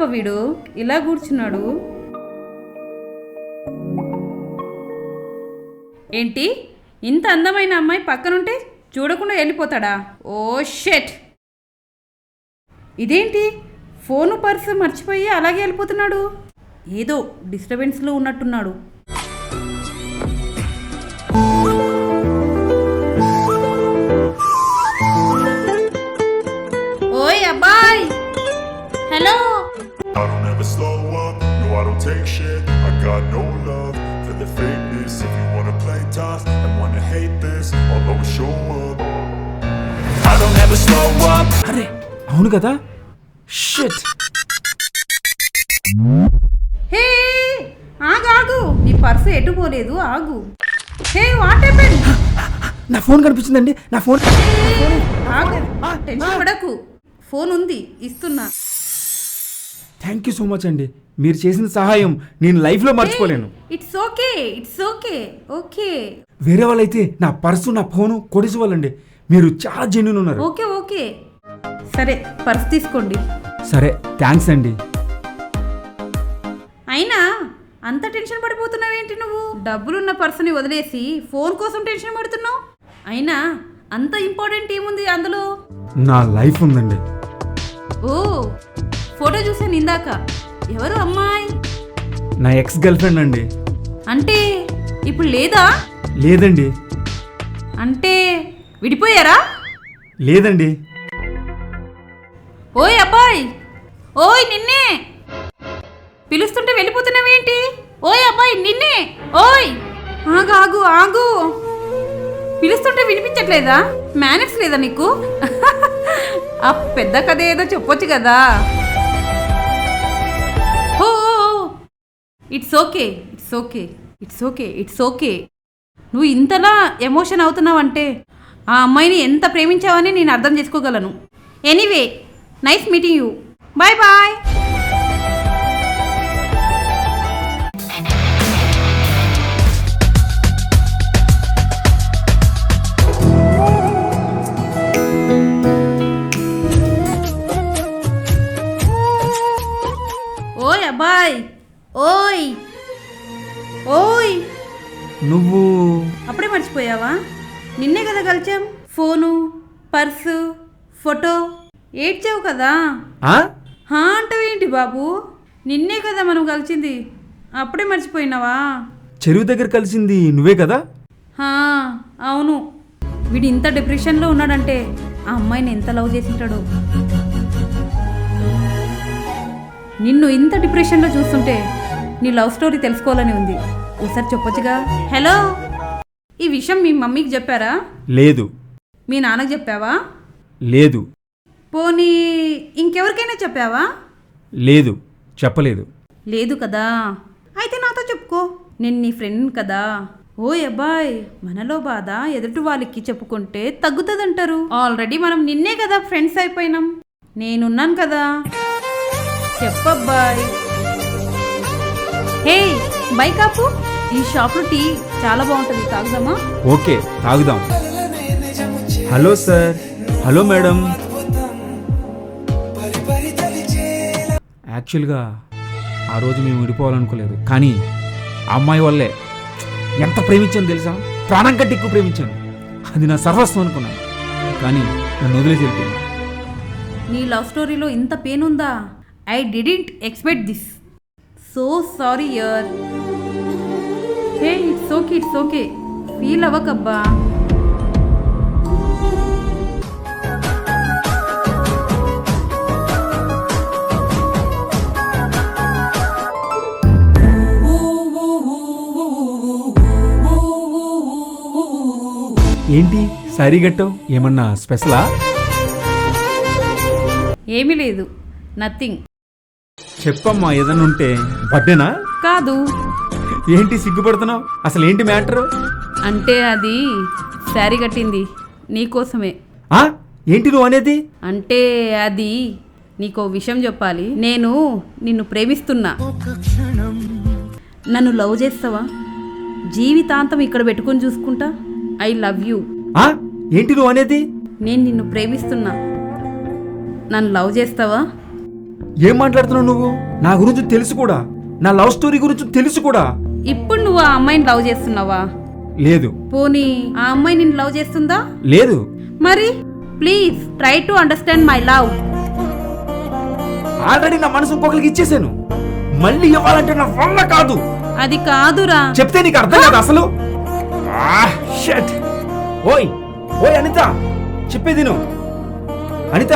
ఎవరబ్బా వీడు ఇలా కూర్చున్నాడు? ఏంటి ఇంత అందమైన అమ్మాయి పక్కనుంటే చూడకుండా వెళ్ళిపోతాడా? ఓ షెట్! ఇదేంటి ఫోను పర్సు మర్చిపోయి అలాగే వెళ్ళిపోతున్నాడు? ఏదో డిస్టర్బెన్స్లో ఉన్నట్టున్నాడు. ఓయ్ అబ్బాయ్, hello. I don't ever slow up, no I don't take shit. I got no love for the fakeness. If you wanna play tough and wanna hate this, I'll always show up. I don't ever slow up. అరే అవును కదా, shit. హే ఆగు, నీ purse ఎటు పోలేదు, ఆగు. Hey what happen? నా phone కనిపించిందండి, నా ఫోన్. ఆగు, టెన్షన్ పడకు, ఫోన్ ఉంది, ఇస్తున్నా. థ్యాంక్ యూ సో మచ్ అండి, మీరు చేసిన సహాయం నేను లైఫ్లో మర్చిపోలేను. It's okay, it's okay, okay. వేరే వాళ్ళైతే నా పర్సు నా ఫోను కొడిసి వాళ్ళండి, మీరు చాలా జెన్యూన్ ఉన్నారు. ఓకే ఓకే, సరే పర్స్ తీసుకోండి. సరే థ్యాంక్స్ అండి. అయినా అంత టెన్షన్ పడిపోతున్నావేంటి నువ్వు? డబ్బులున్న పర్సుని వదిలేసి ఫోన్ కోసం టెన్షన్ పడుతున్నావు? అయినా అంత ఇంపార్టెంట్ ఏముంది అందులో? నా లైఫ్ ఉందండి. ఓ, ఫోటో చూసాను ఇందాక. ఎవరు అమ్మాయి? నా ఎక్స్ గర్ల్ ఫ్రెండ్ అండి. అంటే ఇప్పుడు లేదా? లేదండి. అంటే విడిపోయారా? లేదండి. ఓయ్ అబ్బాయి, ఓయ్ నిన్నే పిలుస్తుంటే వెళ్ళిపోతున్నావేంటి? ఓయ్ అబ్బాయి నిన్నే. ఓయ్ ఆగు ఆగు ఆగు, పిలుస్తుంటే వినిపించట్లేదా? మేనర్స్ లేదా నీకు? ఆ పెద్ద కథ ఏదో చెప్పొచ్చు కదా. Oh it's okay, it's okay, it's okay, it's okay. నువ్వు ఇంతలా ఎమోషన్ అవుతున్నావంటే ఆ అమ్మాయిని ఎంత ప్రేమించావని నేను అర్థం చేసుకోగలను. Anyway, nice meeting you, bye bye. ఓయ్ అబ్బాయ్, ఓయ్ ఓయ్. నువ్వు అప్పుడే మర్చిపోయావా? నిన్నే కదా కలిచాం. Phone, purse, photo. ఏడ్చావు కదా. హా అంటావేంటి బాబు? నిన్నే కదా మనం కలిసింది, అప్పుడే మర్చిపోయినావా? చెరువు దగ్గర కలిసింది నువ్వే కదా? హా అవును. వీడు ఇంత డిప్రెషన్లో ఉన్నాడంటే ఆ అమ్మాయిని ఎంత లవ్ చేసింటాడు. నిన్ను ఇంత డిప్రెషన్లో చూస్తుంటే నీ లవ్ స్టోరీ తెలుసుకోవాలని ఉంది. ఒకసారి చెప్పొచ్చుగా. హలో, ఈ విషయం మీ మమ్మీకి చెప్పారా? లేదు. మీ నాన్నకి చెప్పావా? లేదు. పోనీ ఇంకెవరికైనా చెప్పావా? లేదు, చెప్పలేదు. లేదు కదా, అయితే నాతో చెప్పుకో, నేను నీ ఫ్రెండ్ కదా. ఓ అబ్బాయ్, మనలో బాధ ఎదుటి వాళ్ళకి చెప్పుకుంటే తగ్గుతుందంటారు. ఆల్రెడీ మనం నిన్నే కదా ఫ్రెండ్స్ అయిపోయినాం. నేనున్నాను కదా, చెప్పబ్బాయ్. హే బై కాపు, ఈ షాప్లో టీ చాలా బాగుంటుంది, తాగుదామా? ఓకే తాగుదాం. Hello sir. Hello madam. యాక్చువల్గా ఆ రోజు మేము విడిపోవాలనుకోలేదు, కానీ ఆ అమ్మాయి వల్లే ఎంత ప్రేమించాను తెలుసా? ప్రాణం కంటే ఎక్కువ ప్రేమించాను. అది నా సర్వస్వం అనుకున్నాను, కానీ నన్ను వదిలేసి వెళ్ళిపోయింది. నీ లవ్ స్టోరీలో ఇంత పెయిన్ ఉందా? I didn't expect this. So sorry యర్. Hey it's okay, it's okay, feel అవ్వకబ్బా. ఏంటి సారీ గట్టో, ఏమన్నా స్పెషలా? ఏమీ లేదు, నథింగ్. చెప్పమ్మా, ఏదన్నా ఉంటే. బర్త్డేనా? కాదు. ఏంటి సిగ్గుపడుతున్నావు? అసలు ఏంటి మ్యాటరు? అంటే అది శారీ కట్టింది నీకోసమే. ఏంటి నువ్వు అనేది? అంటే అది నీకో విషయం చెప్పాలి. నేను నిన్ను ప్రేమిస్తున్నా. నన్ను లవ్ చేస్తావా? జీవితాంతం ఇక్కడ పెట్టుకొని చూసుకుంటా. I love you. ఏంటి నువ్వు అనేది? నేను నిన్ను ప్రేమిస్తున్నా, నన్ను లవ్ చేస్తావా? ఏం మాట్లాడుతున్నావు నువ్వు? నా గురించి తెలుసు కూడా, నా లవ్ స్టోరీ గురించి తెలుసు కూడా. ఇప్పుడు నువ్వు ఆ అమ్మాయిని లవ్ చేస్తున్నావా? లేదు. పోనీ ఆ అమ్మాయి నిన్ను లవ్ చేస్తుందా? లేదు. మరి please try to understand my love. Already నా మనసు ఇంకొకరికి ఇచ్చేసాను, మళ్ళీ ఇవ్వాలంటే నా వల్ల కాదు. అది కాదురా. చెప్తే నీకు అర్థం కాదు అసలు. ఓయ్ ఓయ్ అనిత, చెప్పేది నువ్వు. అనిత,